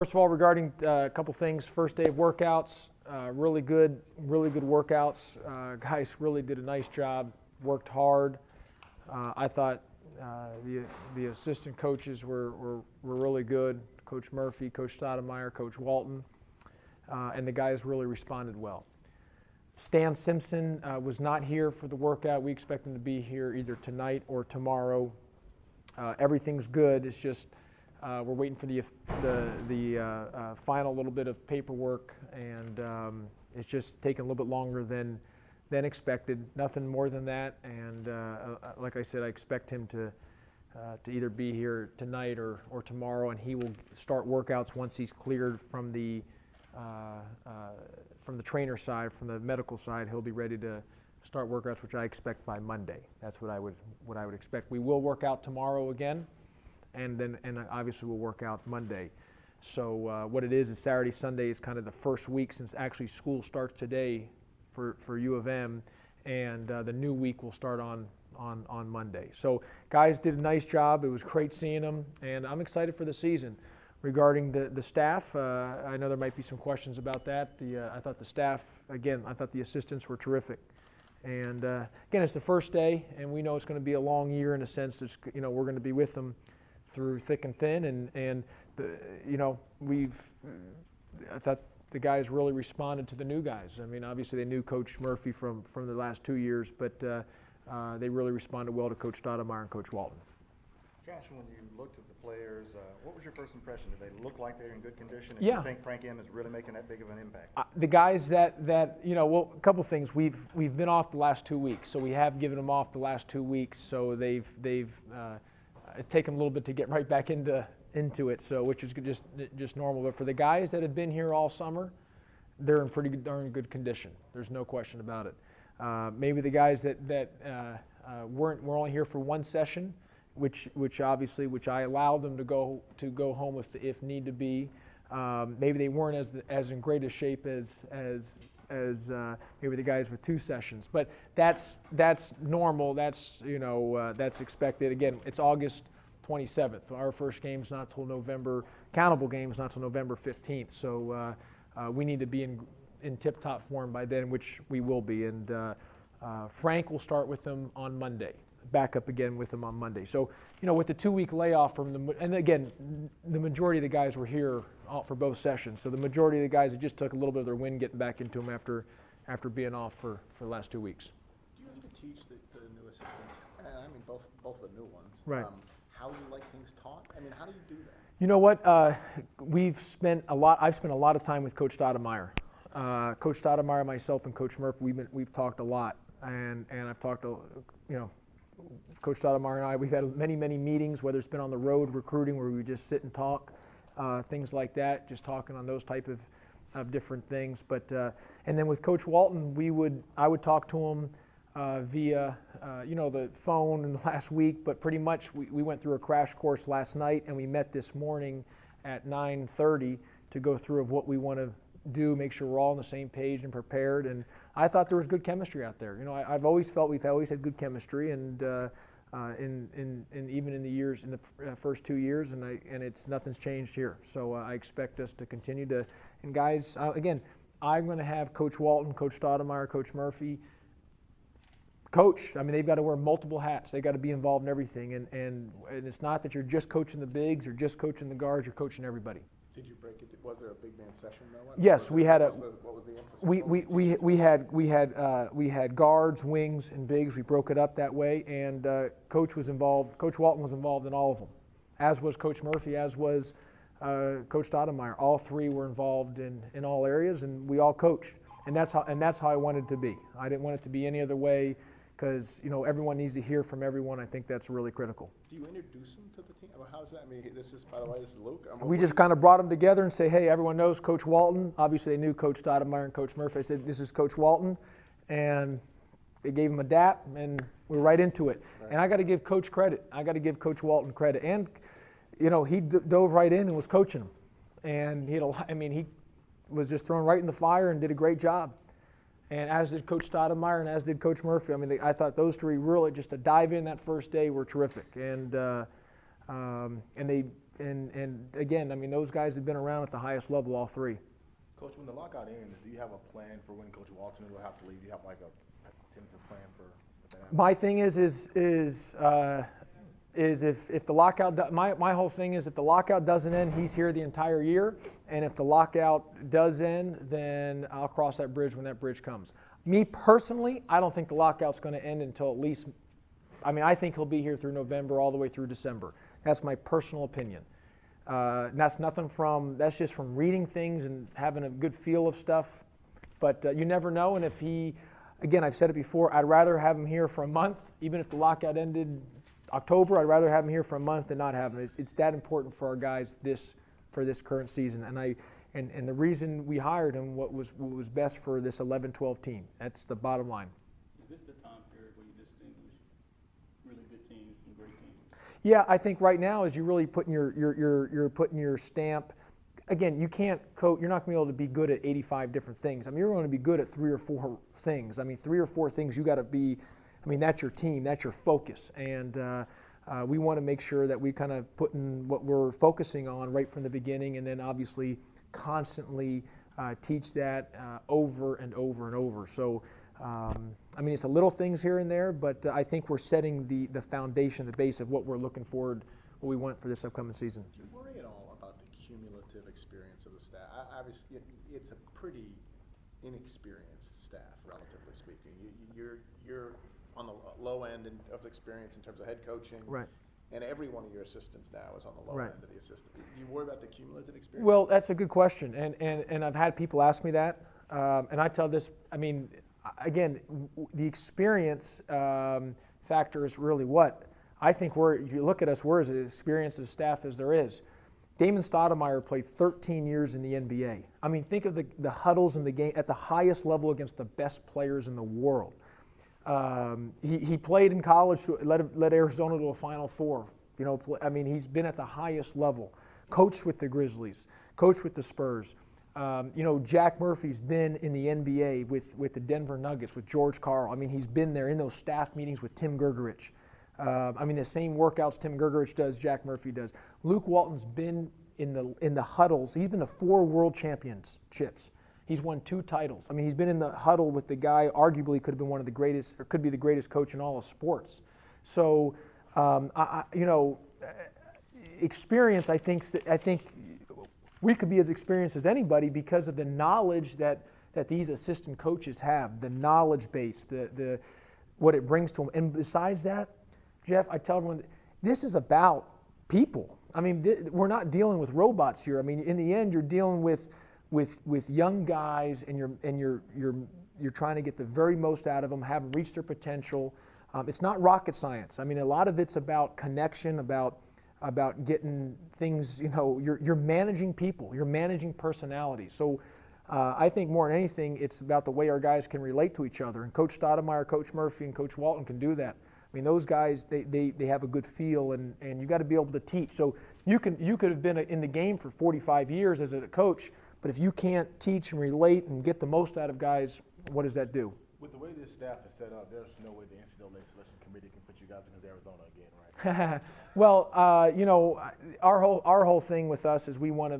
First of all, regarding a couple things, first day of workouts, really good workouts. Guys really did a nice job, worked hard. I thought the assistant coaches were really good. Coach Murphy, Coach Stoudemire, Coach Walton, and the guys really responded well. Stan Simpson was not here for the workout. We expect him to be here either tonight or tomorrow. Everything's good. It's just we're waiting for the final little bit of paperwork, and it's just taking a little bit longer than expected. Nothing more than that. And like I said, I expect him to either be here tonight or tomorrow, and he will start workouts once he's cleared from the trainer side, from the medical side. He'll be ready to start workouts, which I expect by Monday. That's what I would expect. We will work out tomorrow again, and obviously we'll work out Monday. So what it is Saturday, Sunday is kind of the first week since actually school starts today for U of M, and the new week will start on Monday. So guys did a nice job. It was great seeing them, and I'm excited for the season. Regarding the staff, I know there might be some questions about that. I thought the staff, again, I thought the assistants were terrific. And again, it's the first day, and we know it's going to be a long year in a sense. It's, we're going to be with them through thick and thin, and I thought the guys really responded to the new guys. I mean, obviously they knew Coach Murphy from the last 2 years, but they really responded well to Coach Stoudemire and Coach Walton. Josh, when you looked at the players, what was your first impression? Did they look like they're in good condition? And Yeah. do you think Frank M is really making that big of an impact? The guys that well, a couple things. We've been off the last 2 weeks, so we have given them off the last 2 weeks. So they've it's taken a little bit to get right back into it. So which is just normal. But for the guys that have been here all summer, they're in pretty darn good condition. There's no question about it. Maybe the guys that were only here for one session, which I allowed them to go home if need to be. Maybe they weren't as in great a shape as maybe the guys with 2 sessions, but that's normal. That's that's expected. Again, it's August 27th. Our first game's not till November. Countable game's not till November 15th. So we need to be in tip-top form by then, which we will be. And Frank will start with them on Monday. Back up again with them on Monday. So, with the 2-week layoff and again, the majority of the guys were here for both sessions. So the majority of the guys, it just took a little bit of their wind getting back into them after being off for the last 2 weeks. Do you have to teach the new assistants, and I mean both the new ones, right? How you like things taught? I mean, how do you do that? You know what? I've spent a lot of time with Coach Stoudemire. Coach Stoudemire, myself, and Coach Murphy, we've talked a lot, and I've talked to, Coach Stoudemire and I, we've had many meetings, whether it's been on the road recruiting where we just sit and talk, things like that, just talking on those type of different things. But and then with Coach Walton, I would talk to him via the phone in the last week, but pretty much we went through a crash course last night, and we met this morning at 9:30 to go through of what we want to do, make sure we're all on the same page and prepared. And I thought there was good chemistry out there. I've always felt we've always had good chemistry, and even in the first 2 years, and nothing's changed here. So I expect us to continue to. And guys, again, I'm going to have Coach Walton, Coach Stoudemire, Coach Murphy. Coach, I mean, they've got to wear multiple hats. They've got to be involved in everything, and it's not that you're just coaching the bigs or just coaching the guards. You're coaching everybody. Did you break it? Was there a big man session though? Yes, we had a. What was the emphasis? We had guards, wings, and bigs. We broke it up that way, and Coach was involved. Coach Walton was involved in all of them, as was Coach Murphy, as was Coach Stoudemire. All three were involved in all areas, and we all coached. And that's how I wanted it to be. I didn't want it to be any other way, because everyone needs to hear from everyone. I think that's really critical. Do you introduce them to the team? Well, how's that? I mean, this is, by the way, this is Luke. We just kind of brought them together and say, hey, everyone knows Coach Walton. Obviously, they knew Coach Stoudemire and Coach Murphy. I said, this is Coach Walton, and they gave him a dap, and we're right into it. Right. And I got to give Coach credit. I got to give Coach Walton credit. And he dove right in and was coaching them, and he was just thrown right in the fire and did a great job. And as did Coach Stoudemire and as did Coach Murphy. I mean, I thought those three really, just to dive in that first day, were terrific. And they and again, I mean, those guys have been around at the highest level, all three. Coach, when the lockout ends, do you have a plan for when Coach Walton will have to leave? Do you have like a tentative plan for that? My thing is if the lockout, my whole thing is if the lockout doesn't end, he's here the entire year, and if the lockout does end, then I'll cross that bridge when that bridge comes. Me personally, I don't think the lockout's going to end until at least, I mean, I think he'll be here through November all the way through December. That's my personal opinion. That's just from reading things and having a good feel of stuff. But you never know, and if again, I've said it before, I'd rather have him here for a month, even if the lockout ended October, I'd rather have him here for a month than not have him. It's that important for our guys for this current season. And the reason we hired him, what was best for this 11-12 team. That's the bottom line. Is this the time period where you distinguish really good teams from great teams? Yeah, I think right now is you're really putting you're putting your stamp. Again, you can't coach. You're not going to be able to be good at 85 different things. I mean, you're going to be good at 3 or 4 things. I mean, 3 or 4 things you got to be. I mean, that's your team. That's your focus. And we want to make sure that we kind of put in what we're focusing on right from the beginning, and then obviously constantly teach that over and over and over. So, I mean, it's a little things here and there, but I think we're setting the foundation, the base of what we're looking forward, what we want for this upcoming season. Do you worry at all about the cumulative experience of the staff? Obviously, it's a pretty inexperienced staff, relatively speaking. You're on the low end of experience in terms of head coaching. Right. And every one of your assistants now is on the low Right. end of the assistant. Do you worry about the cumulative experience? Well, that's a good question, and I've had people ask me that, and I tell this. I mean, again, the experience factor is really what I think. If you look at us, we're as experienced as staff as there is. Damon Stoudemire played 13 years in the NBA. I mean, think of the huddles in the game at the highest level against the best players in the world. He played in college, led Arizona to a Final Four. You know, I mean, he's been at the highest level. Coached with the Grizzlies, coached with the Spurs. You know, Jack Murphy's been in the NBA with the Denver Nuggets, with George Karl. I mean, he's been there in those staff meetings with Tim Gergerich. I mean, the same workouts Tim Gergerich does, Jack Murphy does. Luke Walton's been in the huddles. He's been to 4 world championships. He's won 2 titles. I mean, he's been in the huddle with the guy arguably could have been one of the greatest, or could be the greatest coach in all of sports. So, you know, experience. I think we could be as experienced as anybody because of the knowledge that these assistant coaches have, the knowledge base, the what it brings to them. And besides that, Jeff, I tell everyone, this is about people. I mean, we're not dealing with robots here. I mean, in the end, you're dealing with young guys, and you're trying to get the very most out of them, have them reach their potential. It's not rocket science. I mean, a lot of it's about connection, about getting things. You know, you're managing people, you're managing personalities. So I think more than anything, it's about the way our guys can relate to each other. And Coach Stoudemire, Coach Murphy, and Coach Walton can do that. I mean, those guys, they have a good feel, and you got to be able to teach. So you could have been in the game for 45 years as a coach, but if you can't teach and relate and get the most out of guys, what does that do? With the way this staff is set up, there's no way the NCAA selection committee can put you guys against Arizona again, right? Well, you know, our whole thing with us is we want to,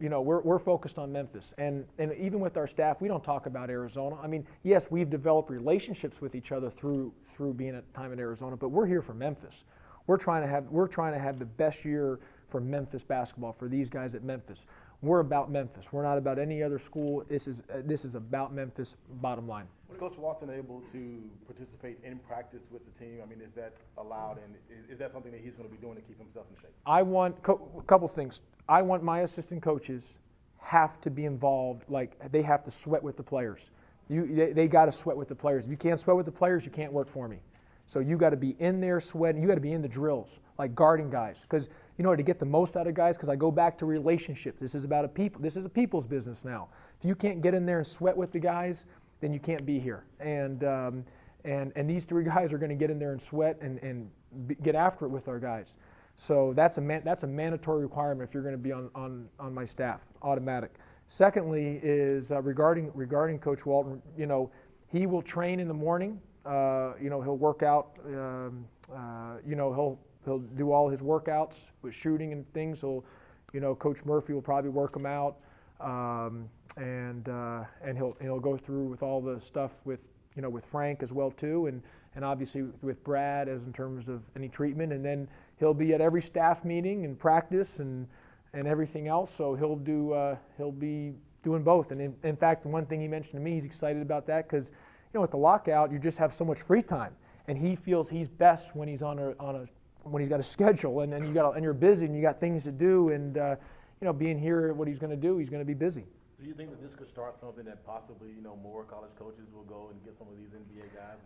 you know, we're focused on Memphis, and even with our staff, we don't talk about Arizona. I mean, yes, we've developed relationships with each other through being at time in Arizona, but we're here for Memphis. We're trying to have the best year for Memphis basketball, for these guys at Memphis. We're about Memphis. We're not about any other school. This is about Memphis, bottom line. Was Coach Walton able to participate in practice with the team? I mean, is that allowed, and is that something that he's going to be doing to keep himself in shape? I want a couple things. I want my assistant coaches have to be involved. Like, they have to sweat with the players. They got to sweat with the players. If you can't sweat with the players, you can't work for me. So you got to be in there sweating. You got to be in the drills, like guarding guys, because you know, to get the most out of guys, because I go back to relationships. This is about This is a people's business now. If you can't get in there and sweat with the guys, then you can't be here. And these 3 guys are going to get in there and sweat and get after it with our guys. So that's a mandatory requirement if you're going to be on my staff, automatic. Secondly is regarding Coach Walton. You know, he will train in the morning. You know, he'll work out. You know, he'll do all his workouts with shooting and things. So, Coach Murphy will probably work him out, and he'll go through with all the stuff with with Frank as well too, and obviously with Brad as in terms of any treatment, and then he'll be at every staff meeting and practice and everything else. So he'll be doing both. And in fact, the one thing he mentioned to me, he's excited about that because with the lockout, you just have so much free time, and he feels he's best when he's when he's got a schedule and you're busy and you got things to do, and being here, what he's going to do, he's going to be busy. Do you think that this could start something that possibly, more college coaches will go and get some of these NBA guys?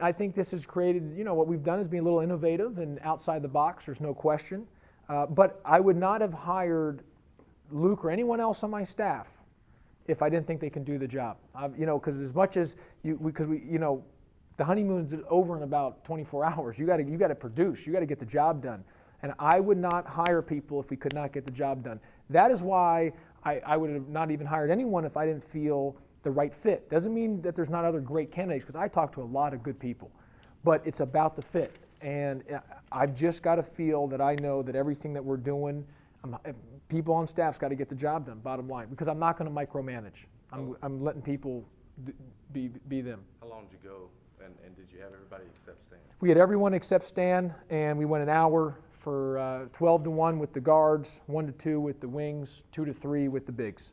I think this has created, what we've done is be a little innovative and outside the box. There's no question. But I would not have hired Luke or anyone else on my staff if I didn't think they can do the job. Because as much as the honeymoon's over in about 24 hours. You got to produce. You got to get the job done. And I would not hire people if we could not get the job done. That is why I would have not even hired anyone if I didn't feel the right fit. Doesn't mean that there's not other great candidates, because I talk to a lot of good people. But it's about the fit. And I've just got to feel that I know that everything that we're doing, people on staff's got to get the job done, bottom line, because I'm not going to micromanage. I'm letting people be them. How long did you go, and did you have everybody except Stan? We had everyone except Stan, and we went an hour for 12 to 1 with the guards, 1 to 2 with the wings, 2 to 3 with the bigs.